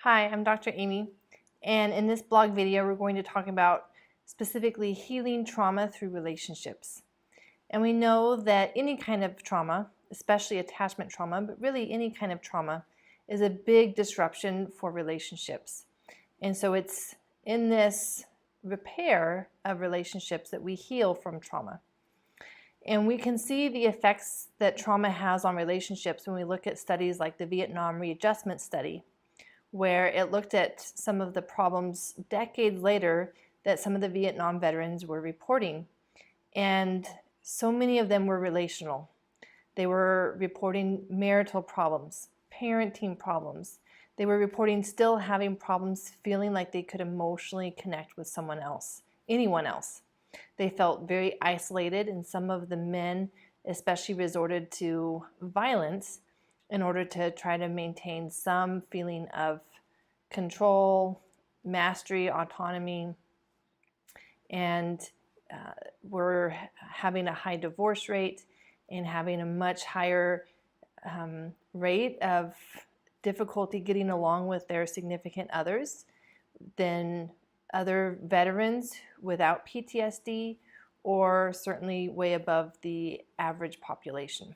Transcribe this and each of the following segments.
Hi, I'm Dr. Aimie, and in this blog video we're going to talk about specifically healing trauma through relationships. And we know that any kind of trauma, especially attachment trauma, but really any kind of trauma, is a big disruption for relationships. And so it's in this repair of relationships that we heal from trauma. And we can see the effects that trauma has on relationships when we look at studies like the Vietnam Readjustment Study, where it looked at some of the problems decades later that some of the Vietnam veterans were reporting. And so many of them were relational. They were reporting marital problems, parenting problems. They were reporting still having problems feeling like they could emotionally connect with someone else, anyone else. They felt very isolated, and some of the men especially resorted to violence in order to try to maintain some feeling of control, mastery, autonomy, and we're having a high divorce rate and having a much higher rate of difficulty getting along with their significant others than other veterans without PTSD, or certainly way above the average population.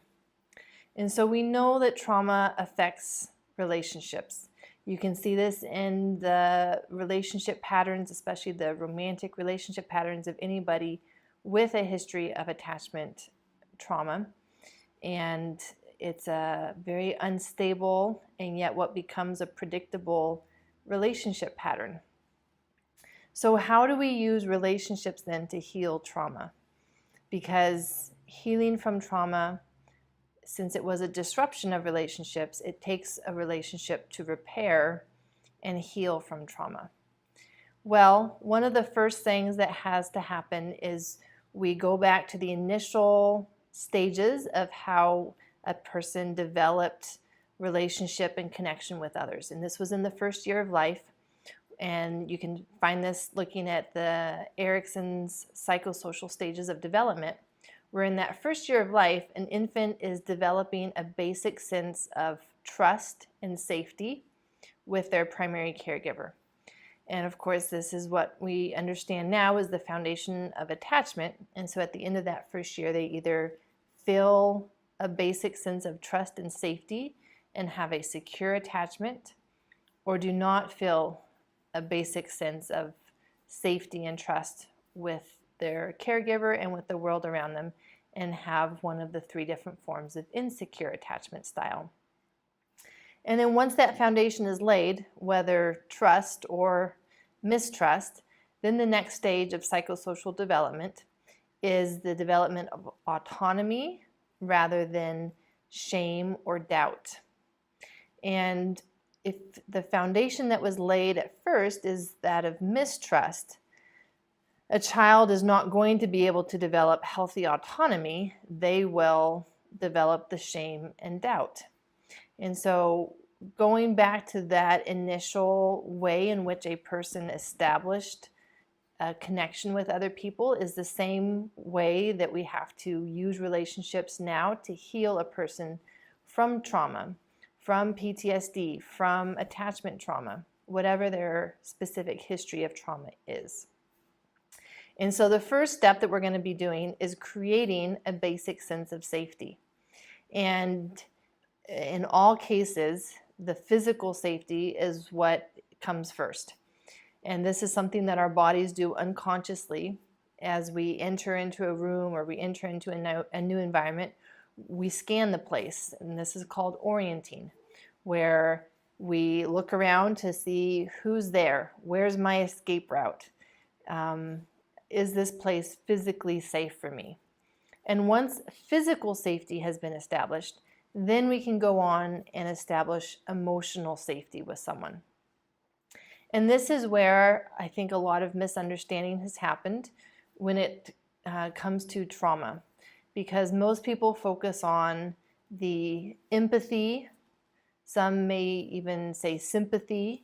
And so we know that trauma affects relationships. You can see this in the relationship patterns, especially the romantic relationship patterns of anybody with a history of attachment trauma. And it's a very unstable and yet what becomes a predictable relationship pattern. So how do we use relationships then to heal trauma? Because healing from trauma, since it was a disruption of relationships, it takes a relationship to repair and heal from trauma. Well, one of the first things that has to happen is we go back to the initial stages of how a person developed relationship and connection with others. And this was in the first year of life. And you can find this looking at the Erikson's psychosocial stages of development, where in that first year of life, an infant is developing a basic sense of trust and safety with their primary caregiver. And of course, this is what we understand now is the foundation of attachment. And so at the end of that first year, they either feel a basic sense of trust and safety and have a secure attachment, or do not feel a basic sense of safety and trust with their caregiver and with the world around them, and have one of the three different forms of insecure attachment style. And then once that foundation is laid, whether trust or mistrust, then the next stage of psychosocial development is the development of autonomy rather than shame or doubt. And if the foundation that was laid at first is that of mistrust, a child is not going to be able to develop healthy autonomy. They will develop the shame and doubt. And so going back to that initial way in which a person established a connection with other people is the same way that we have to use relationships now to heal a person from trauma, from PTSD, from attachment trauma, whatever their specific history of trauma is. And so the first step that we're going to be doing is creating a basic sense of safety. And in all cases, the physical safety is what comes first. And this is something that our bodies do unconsciously as we enter into a room or we enter into a new environment. We scan the place, and this is called orienting, where we look around to see who's there, where's my escape route, is this place physically safe for me? And once physical safety has been established, then we can go on and establish emotional safety with someone. And this is where I think a lot of misunderstanding has happened when it comes to trauma, because most people focus on the empathy, some may even say sympathy,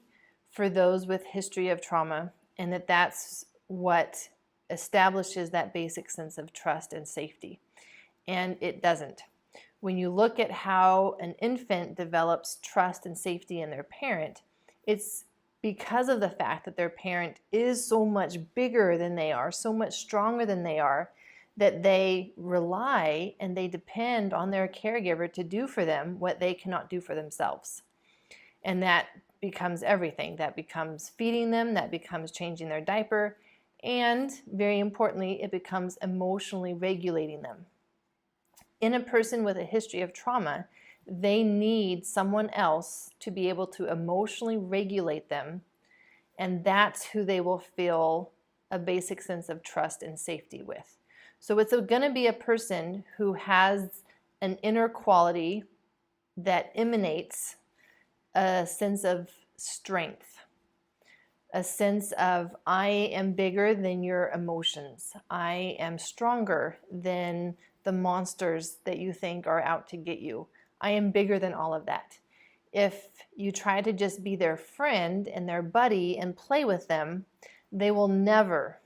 for those with history of trauma, and that's what establishes that basic sense of trust and safety. And it doesn't. When you look at how an infant develops trust and safety in their parent, It's because of the fact that their parent is so much bigger than they are, so much stronger than they are, that they rely and they depend on their caregiver to do for them what they cannot do for themselves. And that becomes everything. That becomes feeding them, that becomes changing their diaper, and very importantly, it becomes emotionally regulating them. In a person with a history of trauma, they need someone else to be able to emotionally regulate them, and that's who they will feel a basic sense of trust and safety with. So it's going to be a person who has an inner quality that emanates a sense of strength, a sense of, I am bigger than your emotions. I am stronger than the monsters that you think are out to get you. I am bigger than all of that. If you try to just be their friend and their buddy and play with them, they will never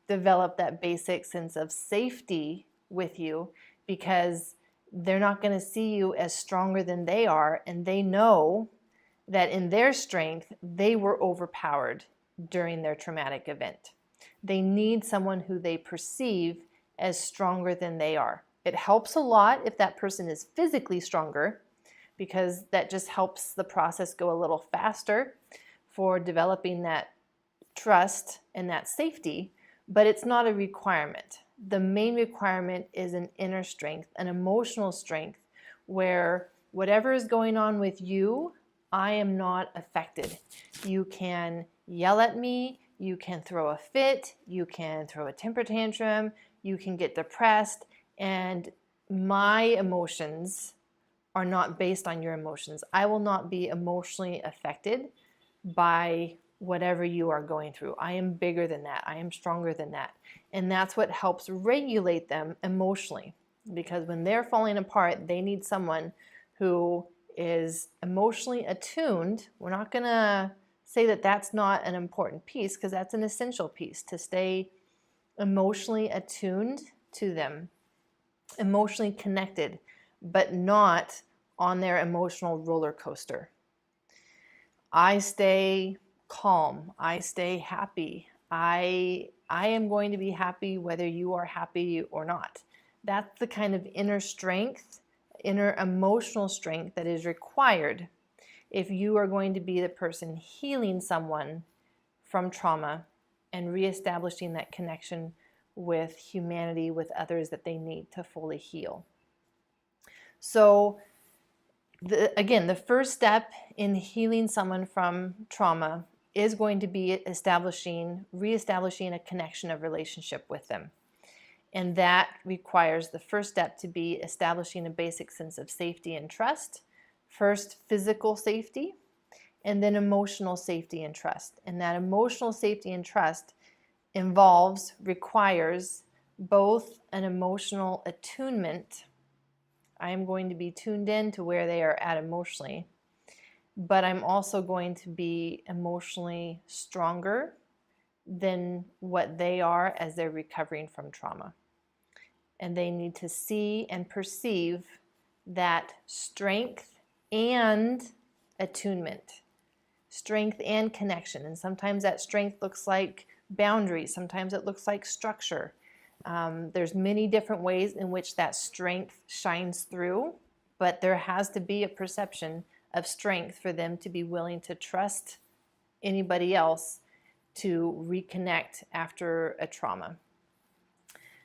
develop that basic sense of safety with you, because they're not going to see you as stronger than they are, and they know that in their strength, they were overpowered during their traumatic event. They need someone who they perceive as stronger than they are. It helps a lot if that person is physically stronger, because that just helps the process go a little faster for developing that trust and that safety, but it's not a requirement. The main requirement is an inner strength, an emotional strength, where whatever is going on with you, I am not affected. You can yell at me, you can throw a fit, you can throw a temper tantrum, you can get depressed, and my emotions are not based on your emotions. I will not be emotionally affected by whatever you are going through. I am bigger than that. I am stronger than that. And that's what helps regulate them emotionally. Because when they're falling apart, they need someone who is emotionally attuned. We're not going to say that that's not an important piece, because that's an essential piece, to stay emotionally attuned to them, emotionally connected, but not on their emotional roller coaster. I stay calm. I stay happy. I am going to be happy whether you are happy or not. That's the kind of inner strength, inner emotional strength that is required if you are going to be the person healing someone from trauma and reestablishing that connection with humanity, with others that they need to fully heal. So again, the first step in healing someone from trauma is going to be reestablishing a connection of relationship with them. And that requires the first step to be establishing a basic sense of safety and trust. First, physical safety, and then emotional safety and trust. And that emotional safety and trust requires both an emotional attunement. I am going to be tuned in to where they are at emotionally, but I'm also going to be emotionally stronger than what they are as they're recovering from trauma. And they need to see and perceive that strength and attunement, strength and connection. And sometimes that strength looks like boundaries, sometimes it looks like structure. There's many different ways in which that strength shines through, but there has to be a perception of strength for them to be willing to trust anybody else to reconnect after a trauma.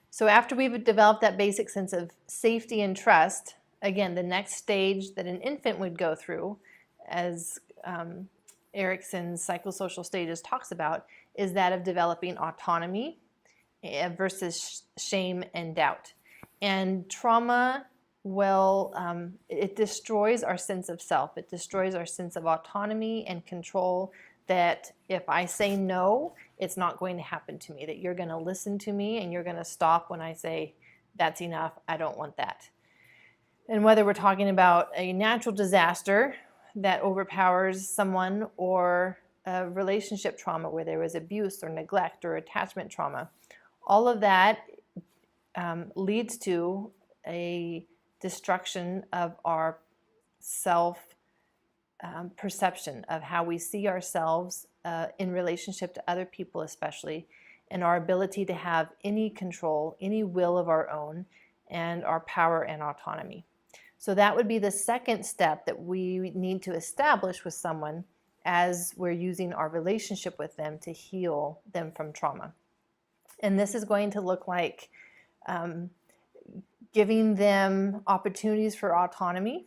So after we've developed that basic sense of safety and trust, again, the next stage that an infant would go through, as Erickson's psychosocial stages talks about, is that of developing autonomy versus shame and doubt. And trauma, it destroys our sense of self. It destroys our sense of autonomy and control, that if I say no, it's not going to happen to me, that you're going to listen to me and you're going to stop when I say, that's enough, I don't want that. And whether we're talking about a natural disaster that overpowers someone, or a relationship trauma where there was abuse or neglect or attachment trauma, all of that leads to a destruction of our self perception of how we see ourselves in relationship to other people especially, and our ability to have any control, any will of our own, and our power and autonomy. So that would be the second step that we need to establish with someone as we're using our relationship with them to heal them from trauma. And this is going to look like giving them opportunities for autonomy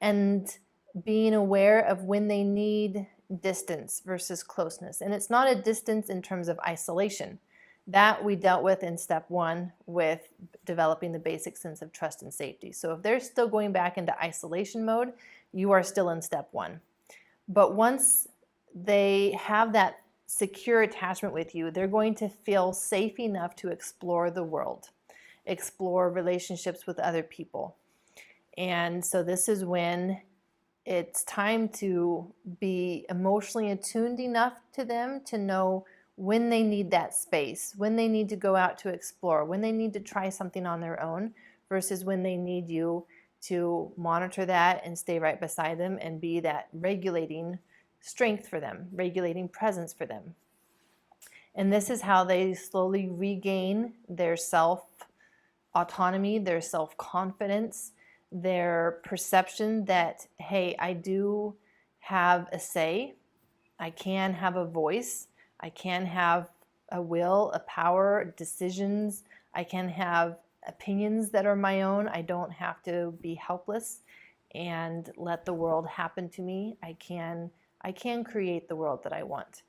and being aware of when they need distance versus closeness. And it's not a distance in terms of isolation. That we dealt with in step 1 with developing the basic sense of trust and safety. So if they're still going back into isolation mode, you are still in step 1. But once they have that secure attachment with you, they're going to feel safe enough to explore the world, explore relationships with other people. And so this is when it's time to be emotionally attuned enough to them to know when they need that space, when they need to go out to explore, when they need to try something on their own, versus when they need you to monitor that and stay right beside them and be that regulating strength for them, regulating presence for them. And this is how they slowly regain their self-autonomy, their self-confidence, their perception that, hey, I do have a say, I can have a voice, I can have a will, a power, decisions, I can have opinions that are my own. I don't have to be helpless and let the world happen to me. I can create the world that I want.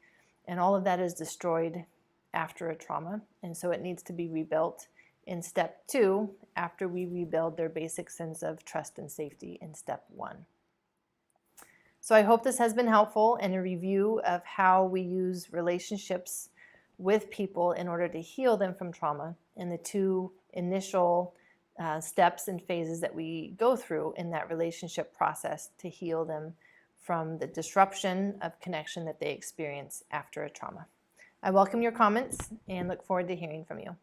And all of that is destroyed after a trauma, and so it needs to be rebuilt in step 2 after we rebuild their basic sense of trust and safety in step 1. So I hope this has been helpful in a review of how we use relationships with people in order to heal them from trauma, and the 2 initial steps and phases that we go through in that relationship process to heal them from the disruption of connection that they experience after a trauma. I welcome your comments and look forward to hearing from you.